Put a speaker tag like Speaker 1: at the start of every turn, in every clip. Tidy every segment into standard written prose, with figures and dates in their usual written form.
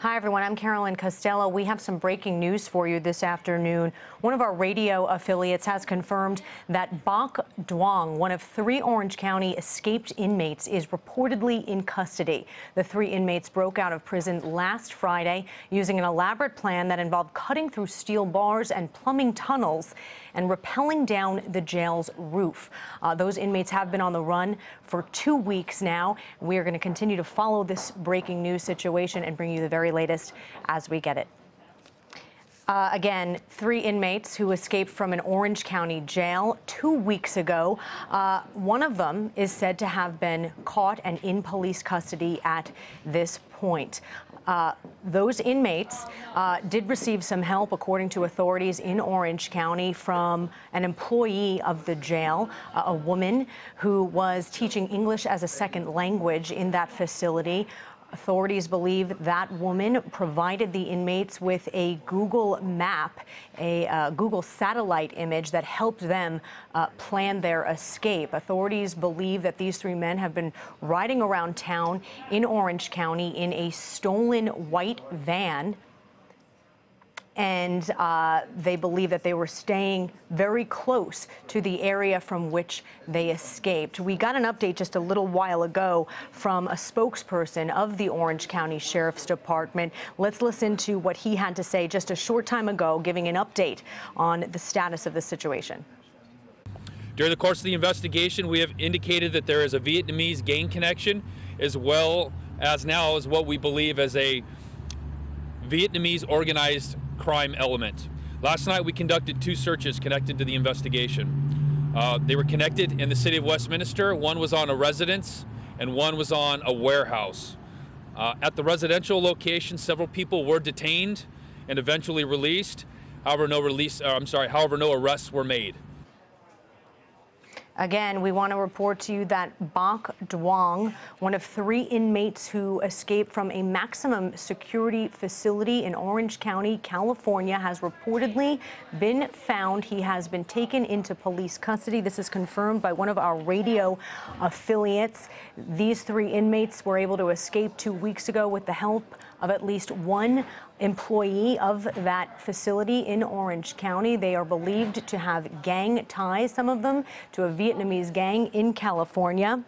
Speaker 1: Hi, everyone. I'm Carolyn Costello. We have some breaking news for you this afternoon. One of our radio affiliates has confirmed that Bac Duong, one of 3 Orange County escaped inmates, is reportedly in custody. The 3 inmates broke out of prison last Friday using an elaborate plan that involved cutting through steel bars and plumbing tunnels and rappelling down the jail's roof. Those inmates have been on the run for 2 weeks now. We are going to continue to follow this breaking news situation and bring you the very latest as we get it. Again, 3 inmates who escaped from an Orange County jail 2 weeks ago. One of them is said to have been caught and in police custody at this point. Those inmates did receive some help, according to authorities in Orange County, from an employee of the jail, a woman who was teaching English as a second language in that facility. Authorities believe that woman provided the inmates with a Google map, a Google satellite image that helped them plan their escape. Authorities believe that these 3 men have been riding around town in Orange County in a stolen white van. And they believe that they were staying very close to the area from which they escaped. We got an update just a little while ago from a spokesperson of the Orange County Sheriff's Department. Let's listen to what he had to say just a short time ago, giving an update on the status of the situation.
Speaker 2: During the course of the investigation, we have indicated that there is a Vietnamese gang connection, as well as now as what we believe as a Vietnamese organized crime element. Last night we conducted 2 searches connected to the investigation. They were connected in the city of Westminster. One was on a residence and one was on a warehouse. At the residential location, several people were detained and eventually released. However, no arrests were made.
Speaker 1: Again, we want to report to you that Bac Duong, one of 3 inmates who escaped from a maximum security facility in Orange County, California, has reportedly been found. He has been taken into police custody. This is confirmed by one of our radio affiliates. These 3 inmates were able to escape 2 weeks ago with the help of at least 1 employee of that facility in Orange County. They are believed to have gang ties, some of them, to a Vietnamese gang in California.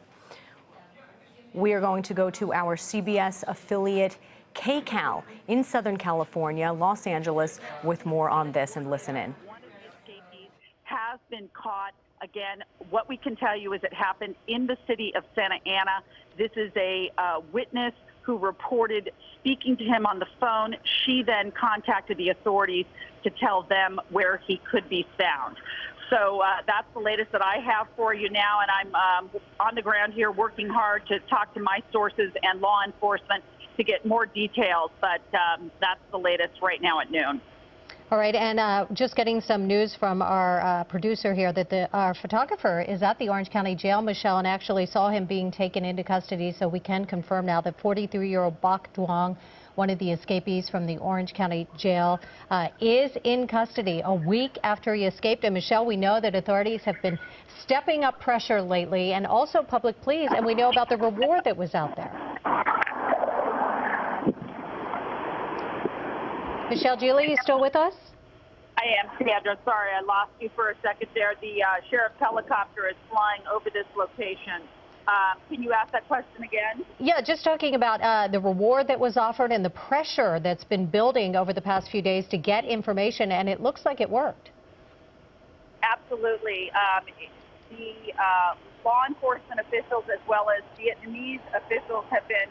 Speaker 1: We are going to go to our CBS affiliate, KCAL, in Southern California, Los Angeles, with more on this, and listen in.
Speaker 3: One of the escapees has been caught. Again, what we can tell you is it happened in the city of Santa Ana. This is a witness who reported speaking to him on the phone. She then contacted the authorities to tell them where he could be found. So that's the latest that I have for you now, and I'm on the ground here working hard to talk to my sources and law enforcement to get more details, but that's the latest right now at noon.
Speaker 4: All right, and just getting some news from our producer here that our photographer is at the Orange County Jail, Michelle, and actually saw him being taken into custody, so we can confirm now that 43-year-old Bac Duong, one of the escapees from the Orange County Jail, is in custody a week after he escaped. And Michelle, we know that authorities have been stepping up pressure lately and also public pleas, and we know about the reward that was out there. Michelle Gili, you still with us?
Speaker 3: I am, Sandra. Sorry, I lost you for a second there. The sheriff's helicopter is flying over this location. Can you ask that question again?
Speaker 4: Yeah, just talking about the reward that was offered and the pressure that's been building over the past few days to get information, and it looks like it worked.
Speaker 3: Absolutely. The law enforcement officials as well as Vietnamese officials have been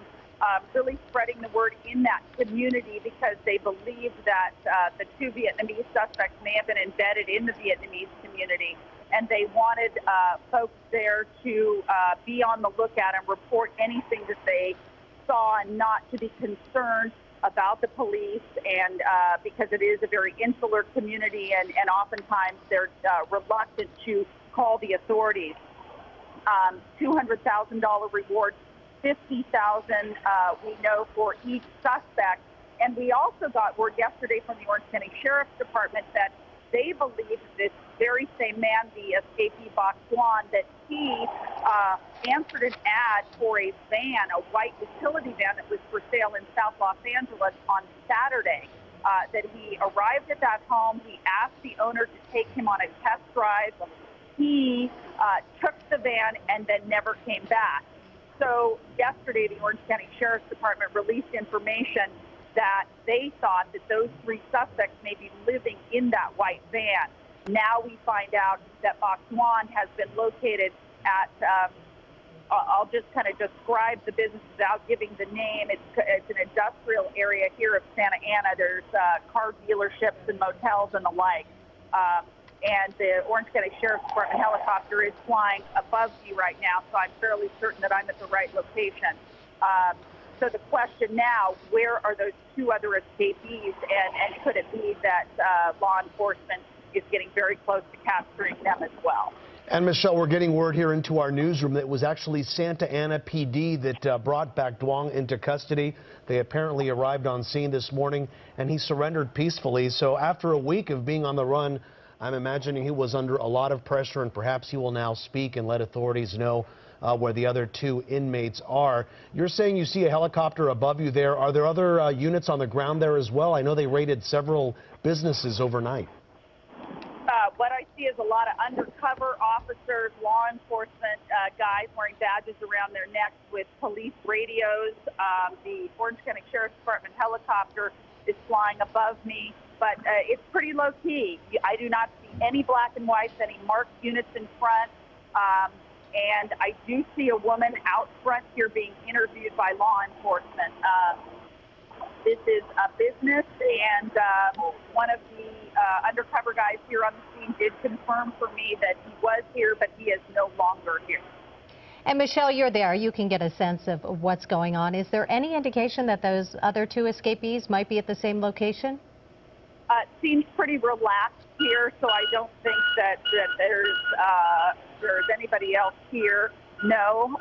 Speaker 3: really spreading the word in that community because they believe that the 2 Vietnamese suspects may have been embedded in the Vietnamese community, and they wanted folks there to be on the lookout and report anything that they saw and not to be concerned about the police, and because it is a very insular community and oftentimes they're reluctant to call the authorities. $200,000 reward, $50,000 we know for each suspect. And we also got word yesterday from the Orange County Sheriff's Department that they believe this very same man, the escapee Bac Duong, that he answered an ad for a van, a white utility van that was for sale in South Los Angeles on Saturday. That he arrived at that home. He asked the owner to take him on a test drive. He took the van and then never came back. So yesterday, the Orange County Sheriff's Department released information that they thought that those three suspects may be living in that white van. Now we find out that Bac Duong has been located at, I'll just kind of describe the business without giving the name. It's an industrial area here of Santa Ana. There's car dealerships and motels and the like. And the Orange County Sheriff's Department helicopter is flying above me right now, so I'm fairly certain that I'm at the right location. So the question now, where are those two other escapees, and could it be that law enforcement is getting very close to capturing them as well?
Speaker 5: And Michelle, we're getting word here into our newsroom that it was actually Santa Ana PD that brought Bac Duong into custody. They apparently arrived on scene this morning, and he surrendered peacefully. So after a week of being on the run, I'm imagining he was under a lot of pressure, and perhaps he will now speak and let authorities know where the other two inmates are. You're saying you see a helicopter above you there. Are there other units on the ground there as well? I know they raided several businesses overnight.
Speaker 3: What I see is a lot of undercover officers, law enforcement guys wearing badges around their necks with police radios. The Orange County Sheriff's Department helicopter is flying above me, but it's pretty low key. I do not see any black and whites, any marked units in front. And I do see a woman out front here being interviewed by law enforcement. This is a business, and one of the undercover guys here on the scene did confirm for me that he was here, but he is no longer here.
Speaker 4: And Michelle, you're there. You can get a sense of what's going on. Is there any indication that those other two escapees might be at the same location?
Speaker 3: It seems pretty relaxed here, so I don't think that there's anybody else here. No,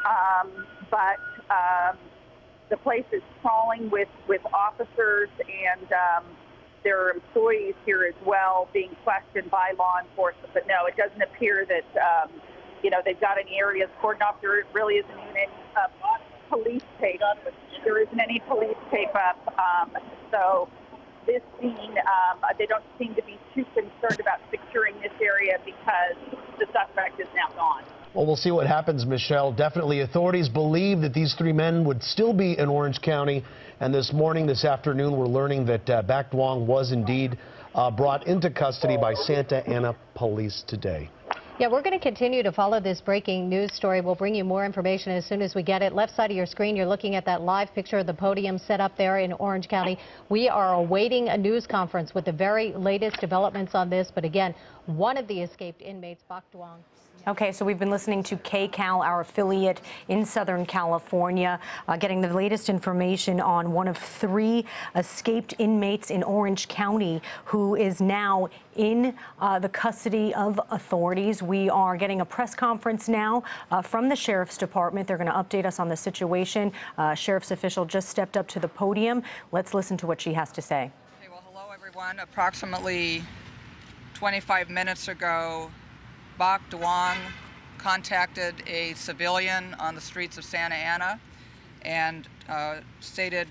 Speaker 3: but the place is crawling with officers, and there are employees here as well being questioned by law enforcement. But no, it doesn't appear that they've got any areas cordoned off. There really isn't even any police tape. There isn't any police tape up. So this scene, they don't seem to be too concerned about securing this area because the suspect is now gone.
Speaker 5: Well, we'll see what happens, Michelle. Definitely, authorities believe that these three men would still be in Orange County. And this afternoon, we're learning that Bac Duong was indeed brought into custody by Santa Ana police today.
Speaker 4: Yeah, we're going to continue to follow this breaking news story. We'll bring you more information as soon as we get it. Left side of your screen, you're looking at that live picture of the podium set up there in Orange County. We are awaiting a news conference with the very latest developments on this. But again, one of the escaped inmates, Bac Duong.
Speaker 1: Okay, so we've been listening to KCAL, our affiliate in Southern California, getting the latest information on one of three escaped inmates in Orange County who is now in the custody of authorities. We are getting a press conference now from the Sheriff's Department. They're going to update us on the situation. Sheriff's official just stepped up to the podium. Let's listen to what she has to say.
Speaker 6: Okay, well, hello, everyone. Approximately 25 minutes ago, Bac Duong contacted a civilian on the streets of Santa Ana and stated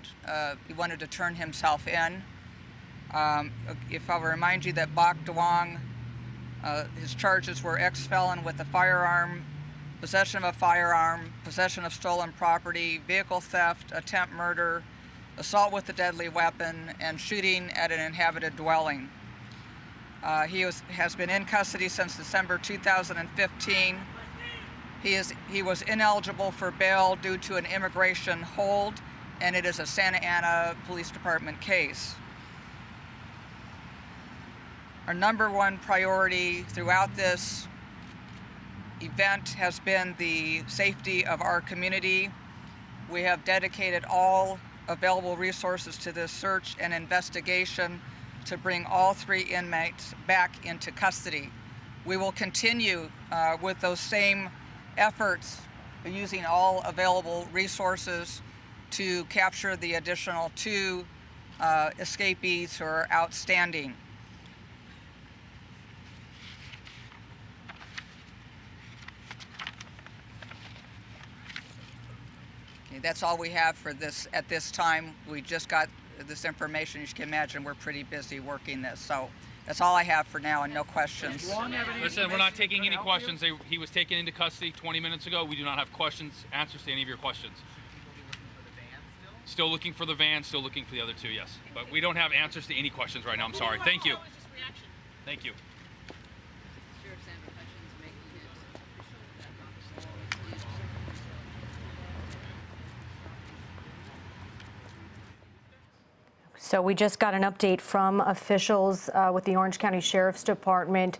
Speaker 6: he wanted to turn himself in. If I'll remind you that Bac Duong, his charges were ex-felon with a firearm, possession of a firearm, possession of stolen property, vehicle theft, attempt murder, assault with a deadly weapon, and shooting at an inhabited dwelling. He has been in custody since December 2015. He was ineligible for bail due to an immigration hold, and it is a Santa Ana Police Department case. Our number one priority throughout this event has been the safety of our community. We have dedicated all available resources to this search and investigation to bring all three inmates back into custody. We will continue with those same efforts, using all available resources to capture the additional two escapees who are outstanding. that's all we have for this at this time. We just got this information. As you can imagine, we're pretty busy working this. So that's all I have for now, and no questions.
Speaker 2: Listen, we're not taking any questions. He was taken into custody 20 minutes ago. We do not have answers to any of your questions. Still looking for the van, still looking for the other two, yes. But we don't have answers to any questions right now. I'm sorry. Thank you. Thank you.
Speaker 1: So we just got an update from officials with the Orange County Sheriff's Department.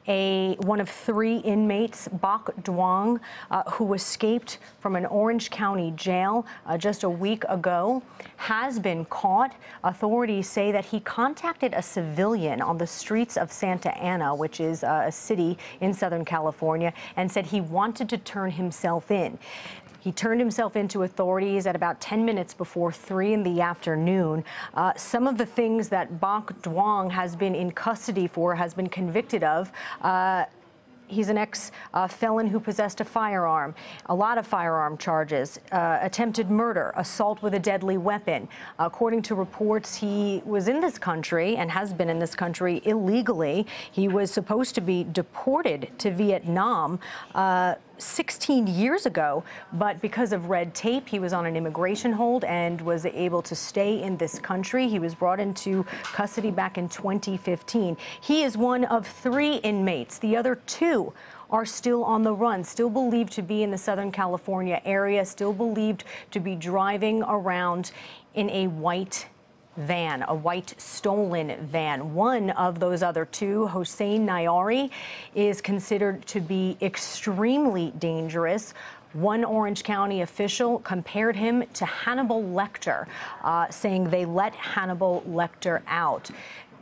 Speaker 1: One of 3 inmates, Bac Duong, who escaped from an Orange County jail just a week ago, has been caught. Authorities say that he contacted a civilian on the streets of Santa Ana, which is a city in Southern California, and said he wanted to turn himself in. He turned himself into authorities at about 10 minutes before 3 in the afternoon. Some of the things that Bac Duong has been in custody for, has been convicted of. He's an ex-felon who possessed a firearm, a lot of firearm charges, attempted murder, assault with a deadly weapon. According to reports, he was in this country and has been in this country illegally. He was supposed to be deported to Vietnam 16 years ago, but because of red tape, he was on an immigration hold and was able to stay in this country. He was brought into custody back in 2015. He is one of 3 inmates. The other 2 are still on the run, still believed to be in the Southern California area, still believed to be driving around in a white van, a white stolen van. One of those other 2, Hossein Nayari, is considered to be extremely dangerous. One Orange County official compared him to Hannibal Lecter, saying they let Hannibal Lecter out.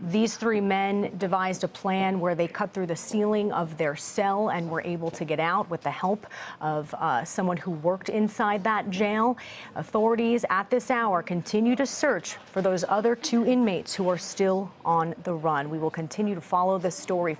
Speaker 1: These 3 men devised a plan where they cut through the ceiling of their cell and were able to get out with the help of someone who worked inside that jail. Authorities at this hour continue to search for those other 2 inmates who are still on the run. We will continue to follow this story